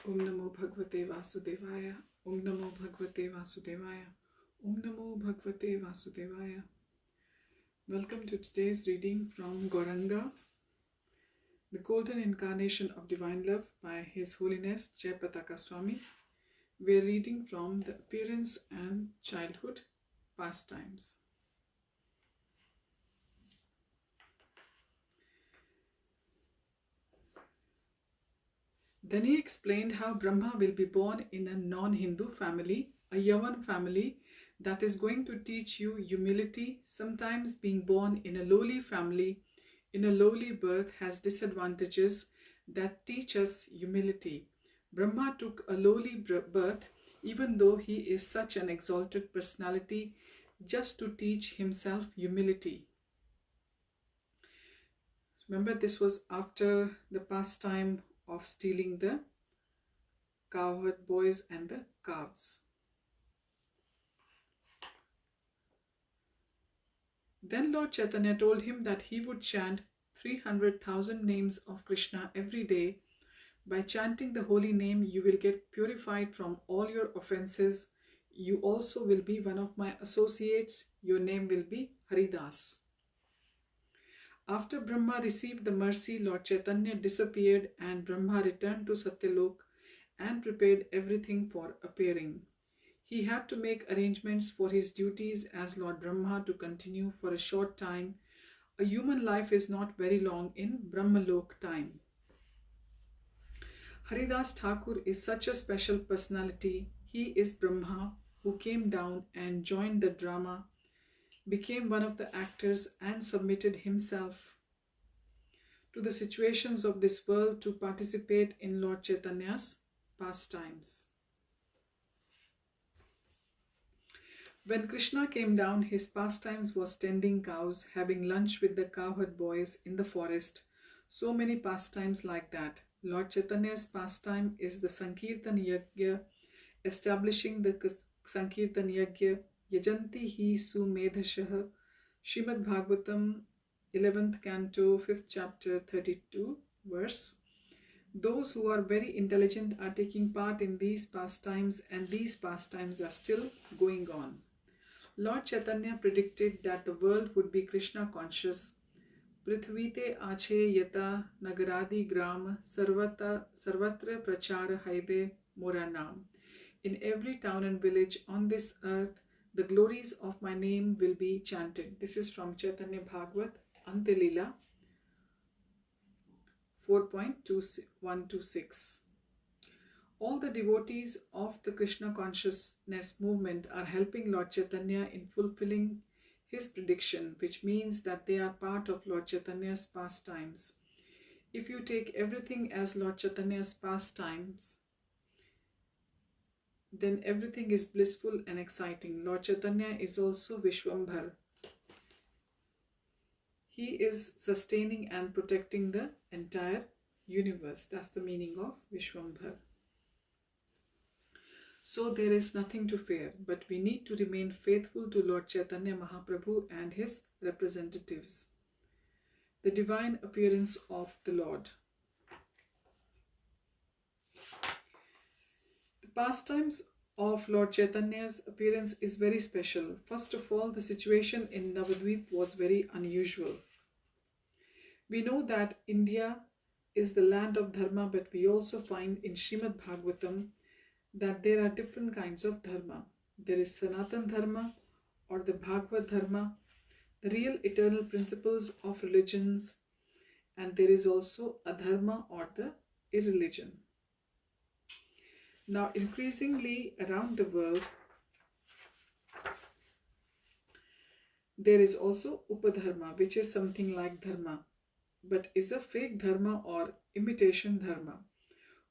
Om Namo Bhagavate Vasudevaya. Om Namo Bhagavate Vasudevaya. Om Namo Bhagavate Vasudevaya. Welcome to today's reading from Gauranga, the Golden Incarnation of Divine Love by His Holiness Jayapataka Swami. We are reading from the Appearance and Childhood Pastimes. Then he explained how Brahma will be born in a non-Hindu family, a Yavan family that is going to teach you humility. Sometimes being born in a lowly family, in a lowly birth, has disadvantages that teach us humility. Brahma took a lowly birth, even though he is such an exalted personality, just to teach himself humility. Remember, this was after the pastime of stealing the cowherd boys and the calves. Then Lord Chaitanya told him that he would chant 300,000 names of Krishna every day. By chanting the holy name, you will get purified from all your offenses. You also will be one of my associates. Your name will be Haridas. After Brahma received the mercy, Lord Chaitanya disappeared and Brahma returned to Satyalok and prepared everything for appearing. He had to make arrangements for his duties as Lord Brahma to continue for a short time. A human life is not very long in Brahmalok time. Haridas Thakur is such a special personality. He is Brahma who came down and joined the drama, became one of the actors and submitted himself to the situations of this world to participate in Lord Chaitanya's pastimes. When Krishna came down, his pastimes was tending cows, having lunch with the cowherd boys in the forest. So many pastimes like that. Lord Chaitanya's pastime is the Sankirtan Yajna, establishing the Sankirtan Yajna, Yajanti hi sumedhashah, Srimad Bhagavatam, 11th canto, 5th chapter, 32 verse. Those who are very intelligent are taking part in these pastimes, and these pastimes are still going on. Lord Chaitanya predicted that the world would be Krishna conscious. Prithvite ache yata nagaradi gram sarvatra prachara haibe moranam. In every town and village on this earth, the glories of my name will be chanted. This is from Chaitanya Bhagavat, Antilila 4.126. All the devotees of the Krishna consciousness movement are helping Lord Chaitanya in fulfilling his prediction, which means that they are part of Lord Chaitanya's pastimes. If you take everything as Lord Chaitanya's pastimes, then everything is blissful and exciting. Lord Chaitanya is also Vishwambhar. He is sustaining and protecting the entire universe. That's the meaning of Vishwambhar. So there is nothing to fear, but we need to remain faithful to Lord Chaitanya Mahaprabhu and his representatives. The divine appearance of the Lord. The pastimes of Lord Chaitanya's appearance is very special. First of all, the situation in Navadvip was very unusual. We know that India is the land of dharma, but we also find in Srimad Bhagavatam that there are different kinds of dharma. There is Sanatan Dharma or the Bhagavad Dharma, the real eternal principles of religions, and there is also Adharma or the irreligion. Now, increasingly around the world, there is also Upadharma, which is something like Dharma, but is a fake Dharma or imitation Dharma.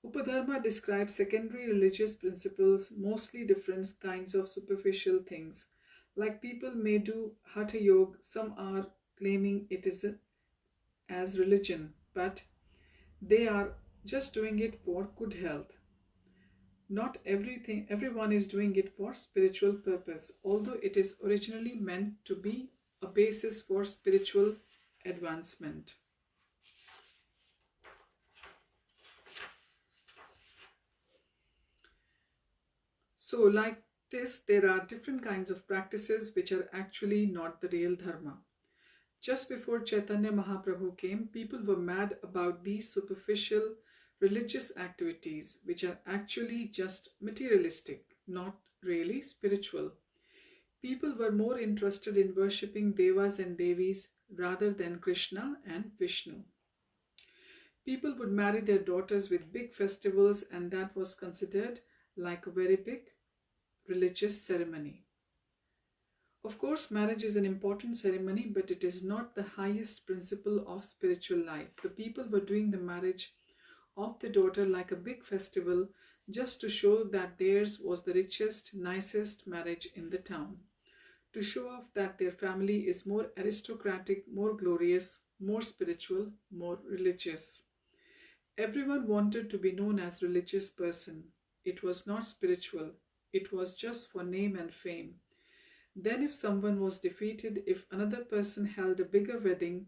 Upadharma describes secondary religious principles, mostly different kinds of superficial things. Like people may do Hatha Yoga, some are claiming it is as religion, but they are just doing it for good health. Not everyone is doing it for spiritual purpose, although it is originally meant to be a basis for spiritual advancement. So like this, there are different kinds of practices which are actually not the real dharma. Just before Chaitanya Mahaprabhu came, people were mad about these superficial religious activities which are actually just materialistic, not really spiritual. People were more interested in worshipping devas and devis rather than Krishna and Vishnu. People would marry their daughters with big festivals, and that was considered like a very big religious ceremony. Of course, marriage is an important ceremony, but it is not the highest principle of spiritual life. The people were doing the marriage of the daughter like a big festival just to show that theirs was the richest, nicest marriage in the town. To show off that their family is more aristocratic, more glorious, more spiritual, more religious. Everyone wanted to be known as religious person. It was not spiritual. It was just for name and fame. Then if someone was defeated, if another person held a bigger wedding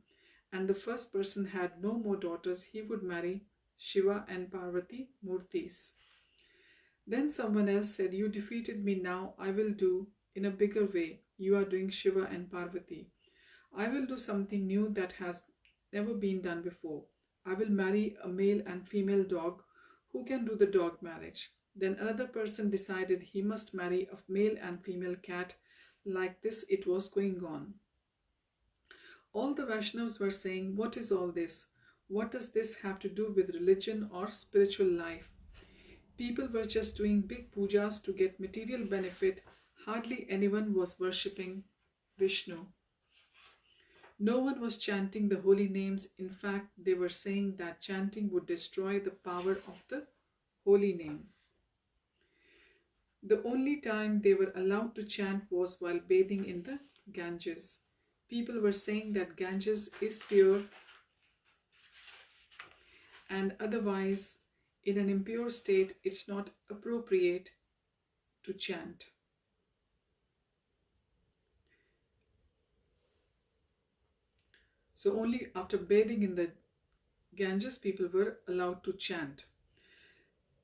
and the first person had no more daughters, he would marry Shiva and Parvati Murtis. Then someone else said, you defeated me, now I will do in a bigger way. You are doing Shiva and Parvati. I will do something new that has never been done before. I will marry a male and female dog who can do the dog marriage. Then another person decided he must marry a male and female cat. Like this it was going on. All the Vaishnavas were saying, what is all this? What does this have to do with religion or spiritual life? People were just doing big pujas to get material benefit. Hardly anyone was worshipping Vishnu. No one was chanting the holy names. In fact, they were saying that chanting would destroy the power of the holy name. The only time they were allowed to chant was while bathing in the Ganges. People were saying that Ganges is pure and otherwise in an impure state it's not appropriate to chant. So only after bathing in the Ganges people were allowed to chant.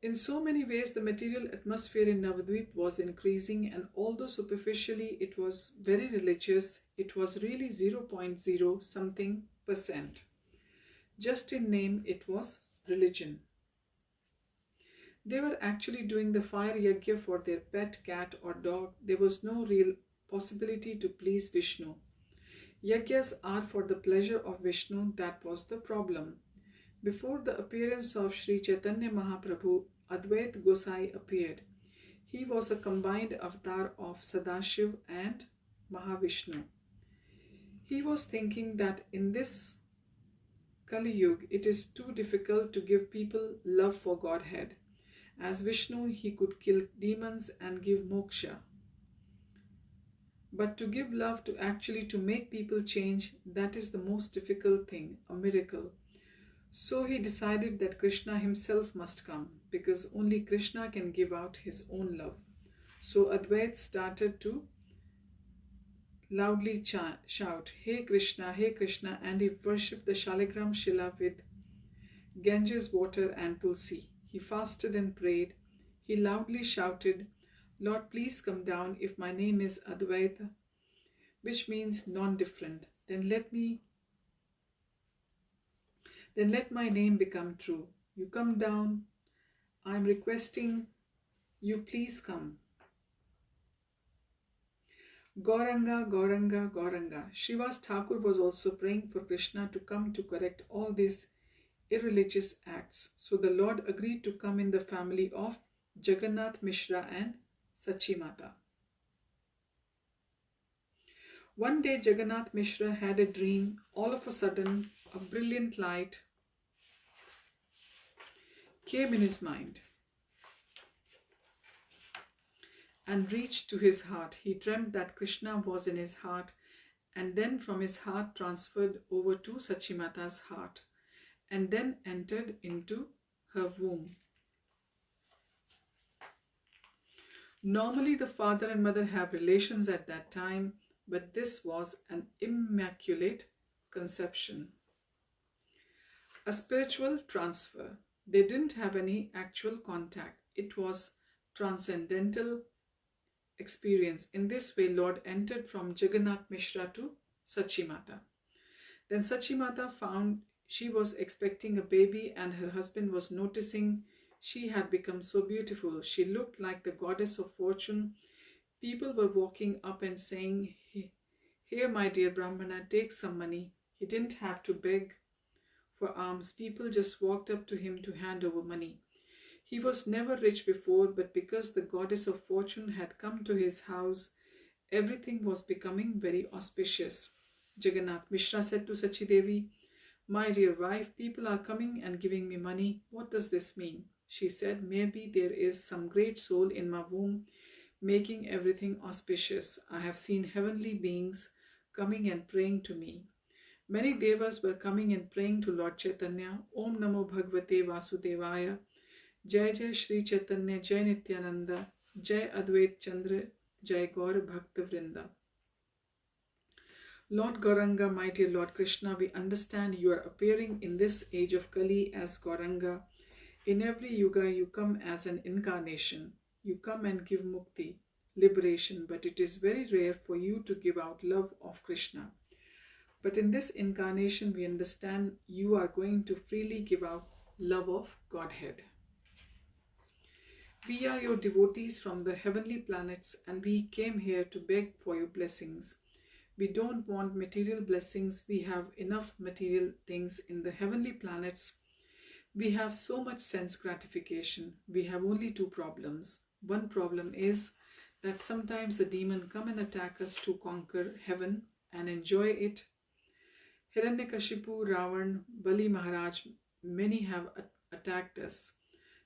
In so many ways, the material atmosphere in Navadvip was increasing, and although superficially it was very religious, it was really 0.0 something percent. Just in name, it was religion. They were actually doing the fire yajna for their pet cat or dog. There was no real possibility to please Vishnu. Yajnas are for the pleasure of Vishnu, that was the problem. Before the appearance of Sri Chaitanya Mahaprabhu, Advait Gosai appeared. He was a combined avatar of Sadashiv and Mahavishnu. He was thinking that in this Kali Yuga, it is too difficult to give people love for Godhead. As Vishnu, he could kill demons and give moksha. But to give love to make people change, that is the most difficult thing, a miracle. So he decided that Krishna himself must come, because only Krishna can give out his own love. So Advait started to loudly shout, Hey Krishna, and he worshipped the Shaligram Shila with Ganges water and Tulsi. He fasted and prayed. He loudly shouted, Lord, please come down if my name is Advaita, which means non-different. Then let my name become true. You come down. I am requesting you, please come. Gauranga, Gauranga, Gauranga. Srivas Thakur was also praying for Krishna to come to correct all these irreligious acts. So the Lord agreed to come in the family of Jagannath Mishra and Sachi Mata. One day Jagannath Mishra had a dream. All of a sudden, a brilliant light came in his mind and reached to his heart. He dreamt that Krishna was in his heart, and then from his heart transferred over to Sachimata's heart, and then entered into her womb. Normally the father and mother have relations at that time, but this was an immaculate conception. A spiritual transfer. They didn't have any actual contact. It was transcendental experience. In this way, Lord entered from Jagannath Mishra to Sachi Mata. Then Sachi Mata found she was expecting a baby and her husband was noticing she had become so beautiful. She looked like the goddess of fortune. People were walking up and saying, "Here, my dear Brahmana, take some money." He didn't have to beg for alms. People just walked up to him to hand over money. He was never rich before, but because the goddess of fortune had come to his house, everything was becoming very auspicious. Jagannath Mishra said to Sachi Devi, "My dear wife, people are coming and giving me money. What does this mean?" She said, "Maybe there is some great soul in my womb making everything auspicious. I have seen heavenly beings coming and praying to me." Many devas were coming and praying to Lord Chaitanya. Om Namo Bhagavate Vasudevaya. Jai Jai Shri Chaitanya, Jai Nityananda, Jai Advait Chandra, Jai Gaur Bhakta Vrinda. Lord Gauranga, my dear Lord Krishna, we understand you are appearing in this age of Kali as Gauranga. In every yuga, you come as an incarnation. You come and give mukti, liberation, but it is very rare for you to give out love of Krishna. But in this incarnation, we understand you are going to freely give out love of Godhead. We are your devotees from the heavenly planets and we came here to beg for your blessings. We don't want material blessings. We have enough material things in the heavenly planets. We have so much sense gratification. We have only two problems. One problem is that sometimes the demon come and attack us to conquer heaven and enjoy it. Hiranyakashipu, Ravan, Bali Maharaj, many have attacked us.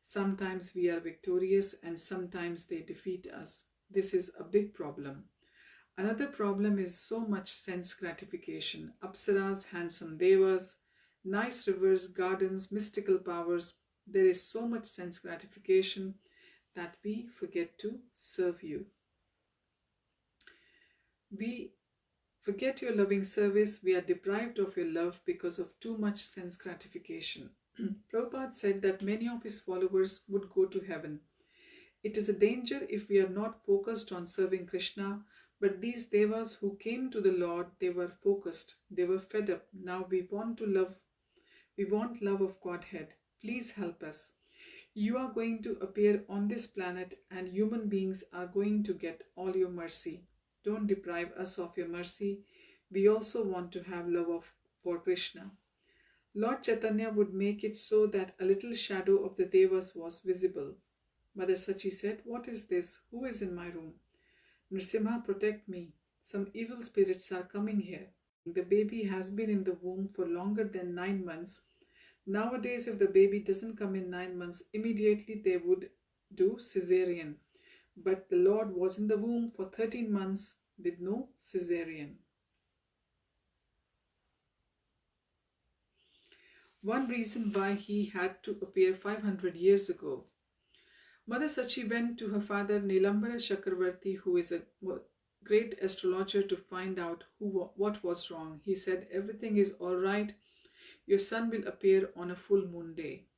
Sometimes we are victorious and sometimes they defeat us. This is a big problem. Another problem is so much sense gratification. Apsaras, handsome devas, nice rivers, gardens, mystical powers. There is so much sense gratification that we forget to serve you. We forget your loving service. We are deprived of your love because of too much sense gratification. Prabhupada said that many of his followers would go to heaven. It is a danger if we are not focused on serving Krishna, but these devas who came to the Lord, they were focused, they were fed up. Now we want love of Godhead. Please help us. You are going to appear on this planet and human beings are going to get all your mercy. Don't deprive us of your mercy. We also want to have love for Krishna. Lord Chaitanya would make it so that a little shadow of the devas was visible. Mother Sachi said, "What is this? Who is in my room?" "Nrsimha, protect me. Some evil spirits are coming here." The baby has been in the womb for longer than 9 months. Nowadays, if the baby doesn't come in 9 months, immediately they would do cesarean. But the Lord was in the womb for 13 months with no cesarean. One reason why he had to appear 500 years ago. Mother Sachi went to her father Nilambara Chakravarti, who is a great astrologer, to find out what was wrong. He said, "Everything is all right. Your son will appear on a full moon day."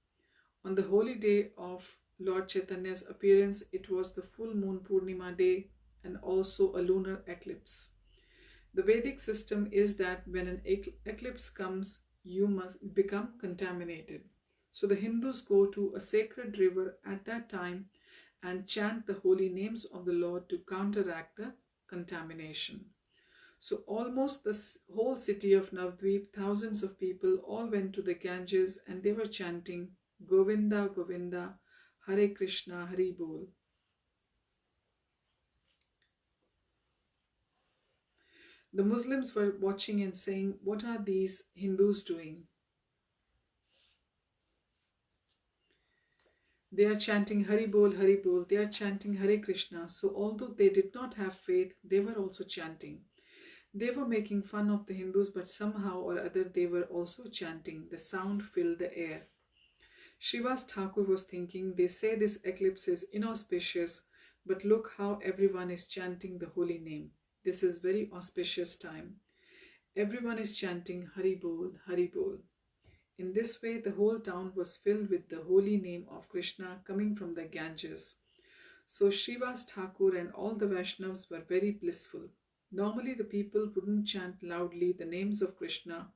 On the holy day of Lord Chaitanya's appearance, it was the full moon Purnima day and also a lunar eclipse. The Vedic system is that when an eclipse comes, you must become contaminated. So the Hindus go to a sacred river at that time and chant the holy names of the Lord to counteract the contamination. So almost the whole city of Navadvip, thousands of people all went to the Ganges and they were chanting Govinda, Govinda, Hare Krishna, Hari Bol. The Muslims were watching and saying, "What are these Hindus doing? They are chanting Hari Bol, Hari Bol. They are chanting Hare Krishna." So although they did not have faith, they were also chanting. They were making fun of the Hindus, but somehow or other they were also chanting. The sound filled the air. Srivas Thakur was thinking, they say this eclipse is inauspicious, but look how everyone is chanting the holy name. This is very auspicious time. Everyone is chanting Hari Bol, Hari Bol. In this way, the whole town was filled with the holy name of Krishna coming from the Ganges. So Srivas Thakur and all the Vaishnavas were very blissful. Normally the people wouldn't chant loudly the names of Krishna.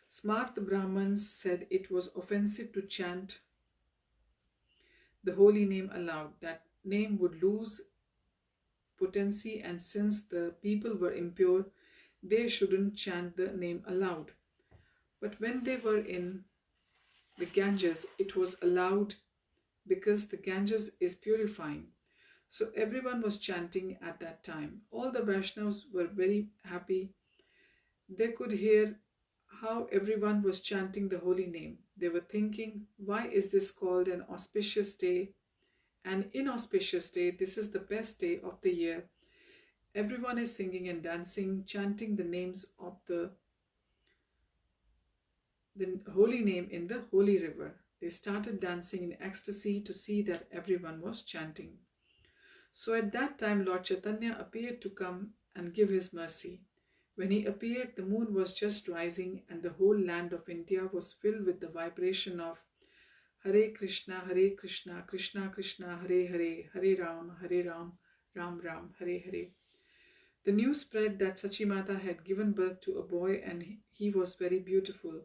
Smart Brahmins said it was offensive to chant the holy name aloud. That name would lose potency, and since the people were impure, they shouldn't chant the name aloud. But when they were in the Ganges, it was allowed because the Ganges is purifying. So everyone was chanting at that time. All the Vaishnavas were very happy. They could hear how everyone was chanting the holy name. They were thinking, why is this called an auspicious day? An inauspicious day, this is the best day of the year. Everyone is singing and dancing, chanting the names of the holy name in the holy river. They started dancing in ecstasy to see that everyone was chanting. So at that time Lord Chaitanya appeared to come and give his mercy. When he appeared, the moon was just rising and the whole land of India was filled with the vibration of Hare Krishna, Krishna Krishna, Hare Hare, Hare Ram, Ram Ram, Hare Hare. The news spread that Sachimata had given birth to a boy and he was very beautiful.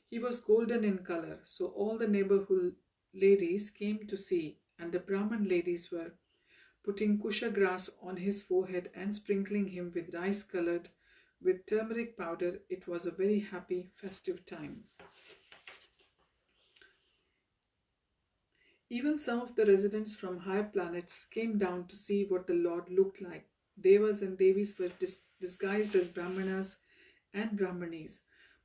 He was golden in color, so all the neighborhood ladies came to see, and the Brahman ladies were putting kusha grass on his forehead and sprinkling him with rice colored with turmeric powder. It was a very happy festive time. Even some of the residents from higher planets came down to see what the Lord looked like. Devas and Devis were disguised as Brahmanas and Brahmanis.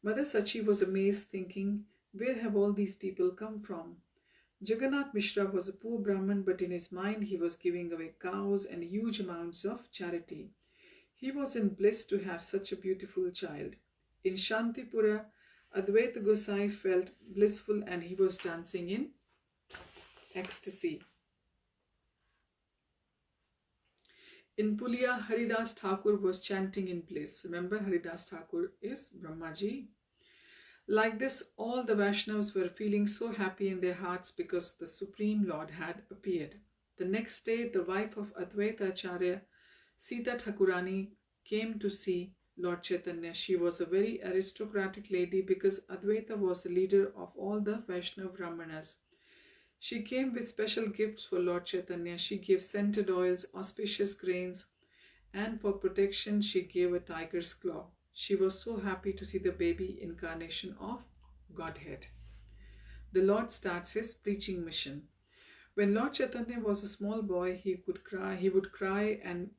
Mother Sachi was amazed, thinking, where have all these people come from? Jagannath Mishra was a poor Brahman, but in his mind he was giving away cows and huge amounts of charity. He was in bliss to have such a beautiful child. In Shantipura, Advaita Gosai felt blissful and he was dancing in ecstasy. In Pulia, Haridas Thakur was chanting in bliss. Remember, Haridas Thakur is Brahmaji. Like this, all the Vaishnavas were feeling so happy in their hearts because the Supreme Lord had appeared. The next day, the wife of Advaita Acharya, Sita Thakurani, came to see Lord Chaitanya. She was a very aristocratic lady because Advaita was the leader of all the Vaishnava Brahmanas. She came with special gifts for Lord Chaitanya. She gave scented oils, auspicious grains, and for protection she gave a tiger's claw. She was so happy to see the baby incarnation of Godhead. The Lord starts his preaching mission. When Lord Chaitanya was a small boy, he would cry and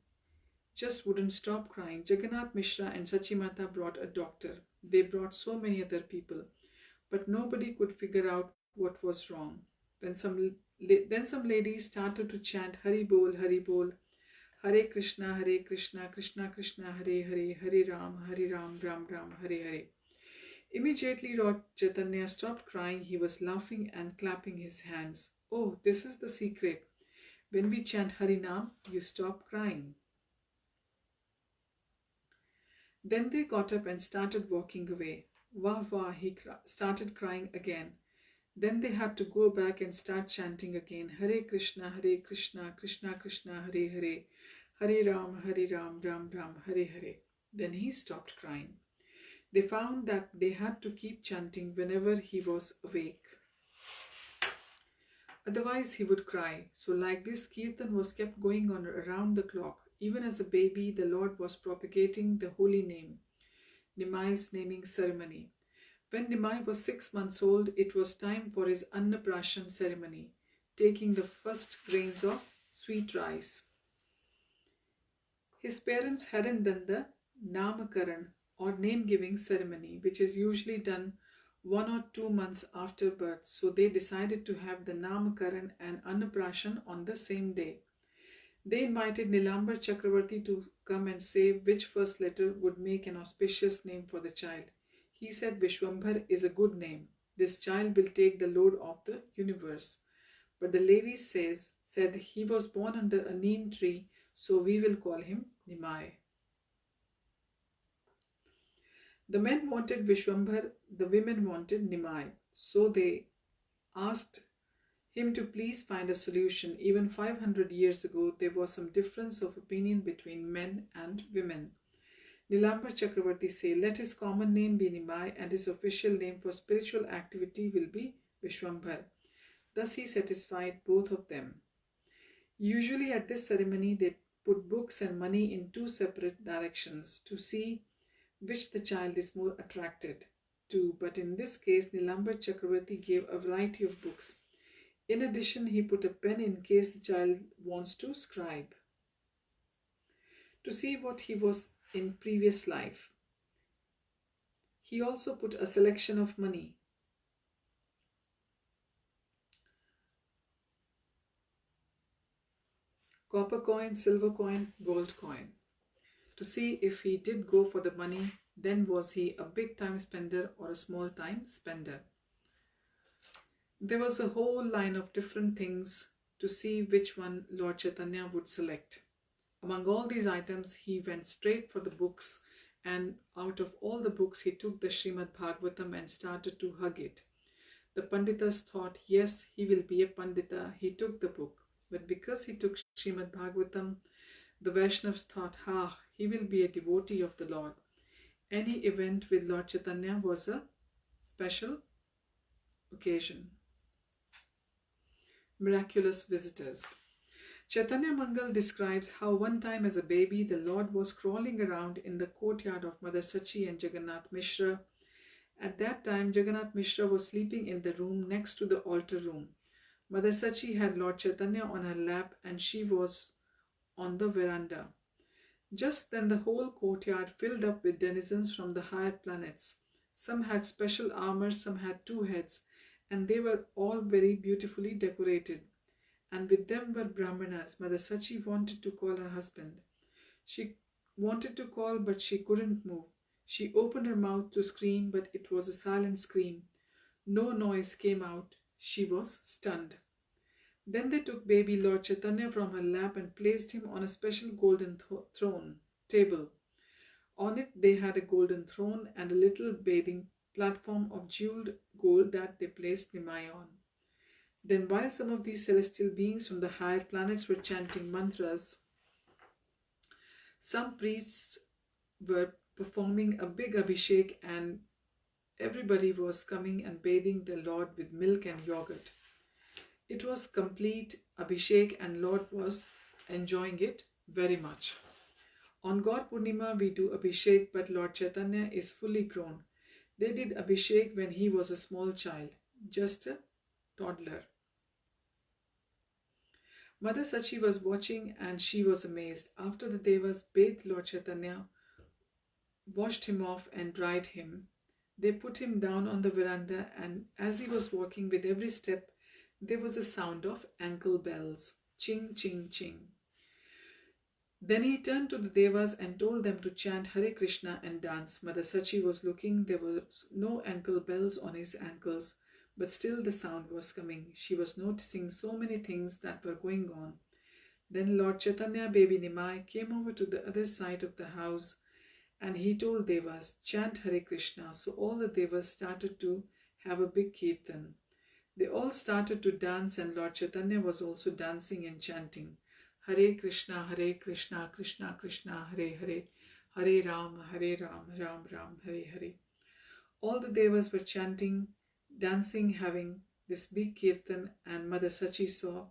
just wouldn't stop crying. Jagannath Mishra and Sachimata brought a doctor. They brought so many other people, but nobody could figure out what was wrong. Then some ladies started to chant Hari Bol, Hare Krishna, Krishna Krishna, Hare Hare, Hare Ram, Ram Ram, Hare Hare. Immediately Lord Chaitanya stopped crying. He was laughing and clapping his hands. Oh, this is the secret. When we chant Harinam, you stop crying. Then they got up and started walking away. Wah wah, he started crying again. Then they had to go back and start chanting again. Hare Krishna, Krishna Krishna, Hare Hare, Hare Ram, Ram Ram, Hare Hare. Then he stopped crying. They found that they had to keep chanting whenever he was awake. Otherwise he would cry. So like this, Kirtan was kept going on around the clock. Even as a baby, the Lord was propagating the holy name, Nimai's naming ceremony. When Nimai was 6 months old, it was time for his Annaprashan ceremony, taking the first grains of sweet rice. His parents hadn't done the Namakaran or name-giving ceremony, which is usually done 1 or 2 months after birth, so they decided to have the Namakaran and Annaprashan on the same day. They invited Nilambar Chakravarti to come and say which first letter would make an auspicious name for the child. He said Vishwambhar is a good name. This child will take the load of the universe. But the lady said he was born under a neem tree, so we will call him Nimai. The men wanted Vishwambhar, the women wanted Nimai. So they asked him to please find a solution. Even 500 years ago, there was some difference of opinion between men and women. Nilambar Chakravarti said, let his common name be Nimai and his official name for spiritual activity will be Vishwambhar. Thus he satisfied both of them. Usually at this ceremony they put books and money in two separate directions to see which the child is more attracted to, but in this case Nilambar Chakravarti gave a variety of books. In addition, he put a pen in case the child wants to scribe, to see what he was in previous life. He also put a selection of money. Copper coin, silver coin, gold coin. To see if he did go for the money, then was he a big time spender or a small time spender. There was a whole line of different things to see which one Lord Chaitanya would select. Among all these items, he went straight for the books, and out of all the books, he took the Srimad Bhagavatam and started to hug it. The Panditas thought, yes, he will be a Pandita. He took the book. But because he took Srimad Bhagavatam, the Vaishnavas thought, he will be a devotee of the Lord. Any event with Lord Chaitanya was a special occasion. Miraculous Visitors. Chaitanya Mangal describes how one time as a baby the Lord was crawling around in the courtyard of Mother Sachi and Jagannath Mishra. At that time Jagannath Mishra was sleeping in the room next to the altar room. Mother Sachi had Lord Chaitanya on her lap and she was on the veranda. Just then the whole courtyard filled up with denizens from the higher planets. Some had special armor, some had two heads, and they were all very beautifully decorated. And with them were Brahmanas. Mother Sachi wanted to call her husband. She wanted to call, but she couldn't move. She opened her mouth to scream, but it was a silent scream. No noise came out. She was stunned. Then they took baby Lord Chaitanya from her lap and placed him on a special golden table. On it they had a golden throne and a little bathing platform of jeweled gold that they placed Nimai on. Then while some of these celestial beings from the higher planets were chanting mantras, some priests were performing a big abhishek and everybody was coming and bathing the Lord with milk and yogurt. It was complete abhishek and Lord was enjoying it very much. On Gaur Purnima we do abhishek, but Lord Chaitanya is fully grown. They did abhishek when he was a small child, just a toddler. Mother Sachi was watching and she was amazed. After the Devas bathed Lord Chaitanya, washed him off and dried him, they put him down on the veranda, and as he was walking with every step, there was a sound of ankle bells. Ching, ching, ching. Then he turned to the Devas and told them to chant Hare Krishna and dance. Mother Sachi was looking. There was no ankle bells on his ankles, but still the sound was coming. She was noticing so many things that were going on. Then Lord Chaitanya, baby Nimai, came over to the other side of the house and he told Devas, chant Hare Krishna. So all the Devas started to have a big kirtan. They all started to dance and Lord Chaitanya was also dancing and chanting. Hare Krishna, Krishna Krishna, Hare Hare, Hare Ram, Ram Ram, Hare Hare. All the Devas were chanting, dancing, having this big kirtan, and Mother Sachi saw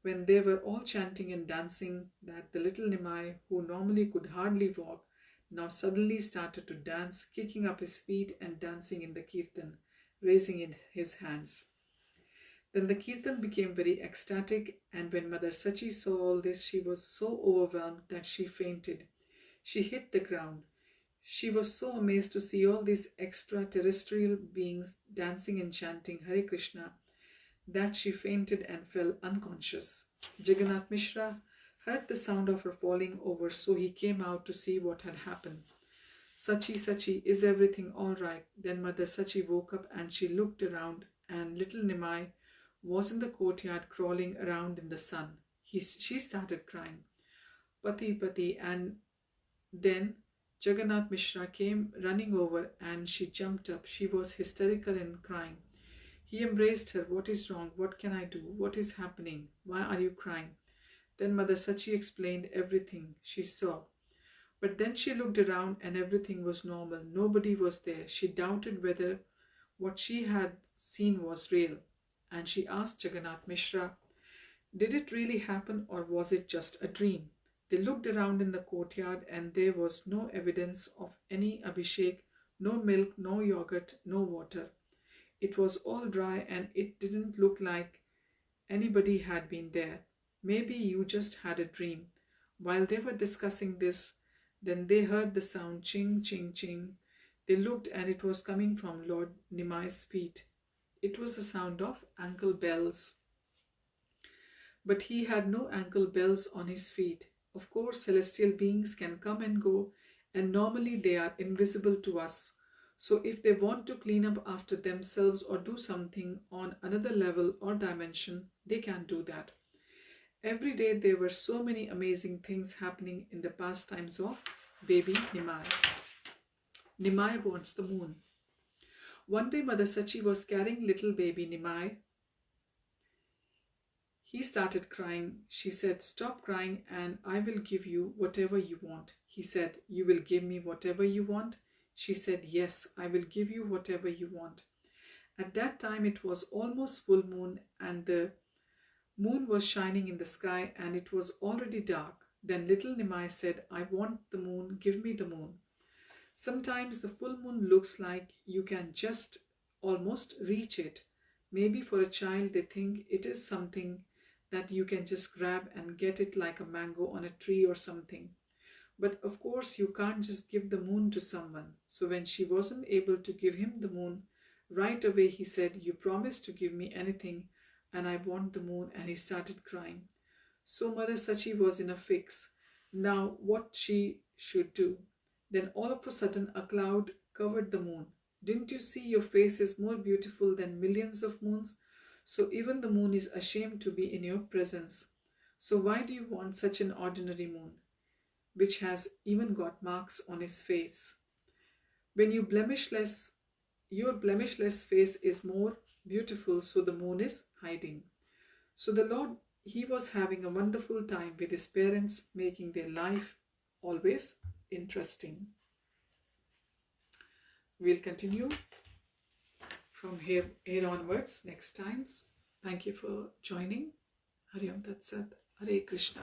when they were all chanting and dancing that the little Nimai, who normally could hardly walk, now suddenly started to dance, kicking up his feet and dancing in the kirtan, raising in his hands. Then the kirtan became very ecstatic, and when Mother Sachi saw all this, she was so overwhelmed that she fainted. She hit the ground. She was so amazed to see all these extraterrestrial beings dancing and chanting Hare Krishna that she fainted and fell unconscious. Jagannath Mishra heard the sound of her falling over, so he came out to see what had happened. Sachi, Sachi, is everything all right? Then Mother Sachi woke up and she looked around, and little Nimai was in the courtyard crawling around in the sun. She started crying, Pati, Pati, and then Jagannath Mishra came running over and she jumped up. She was hysterical and crying. He embraced her. What is wrong? What can I do? What is happening? Why are you crying? Then Mother Sachi explained everything she saw. But then she looked around and everything was normal. Nobody was there. She doubted whether what she had seen was real. And she asked Jagannath Mishra, did it really happen or was it just a dream? They looked around in the courtyard and there was no evidence of any Abhishek, no milk, no yogurt, no water. It was all dry and it didn't look like anybody had been there. Maybe you just had a dream. While they were discussing this, then they heard the sound ching, ching, ching. They looked and it was coming from Lord Nimai's feet. It was the sound of ankle bells. But he had no ankle bells on his feet. Of course, celestial beings can come and go, and normally they are invisible to us. So if they want to clean up after themselves or do something on another level or dimension, they can do that. Every day there were so many amazing things happening in the pastimes of baby Nimai. Nimai wants the moon. One day Mother Sachi was carrying little baby Nimai. He started crying. She said, stop crying and I will give you whatever you want. He said, you will give me whatever you want? She said, yes, I will give you whatever you want. At that time it was almost full moon and the moon was shining in the sky and it was already dark. Then little Nimai said, I want the moon, give me the moon. Sometimes the full moon looks like you can just almost reach it. Maybe for a child they think it is something that you can just grab and get it like a mango on a tree or something. But of course you can't just give the moon to someone. So when she wasn't able to give him the moon, right away he said, you promised to give me anything and I want the moon, and he started crying. So Mother Sachi was in a fix. Now what she should do. Then all of a sudden a cloud covered the moon. Didn't you see your face is more beautiful than millions of moons? So even the moon is ashamed to be in your presence. So why do you want such an ordinary moon, which has even got marks on his face? When your blemishless face is more beautiful, so the moon is hiding. So the Lord, he was having a wonderful time with his parents, making their life always interesting. We'll continue from here onwards next times. Thank you for joining. Hari Om Tat Sat. Hare Krishna.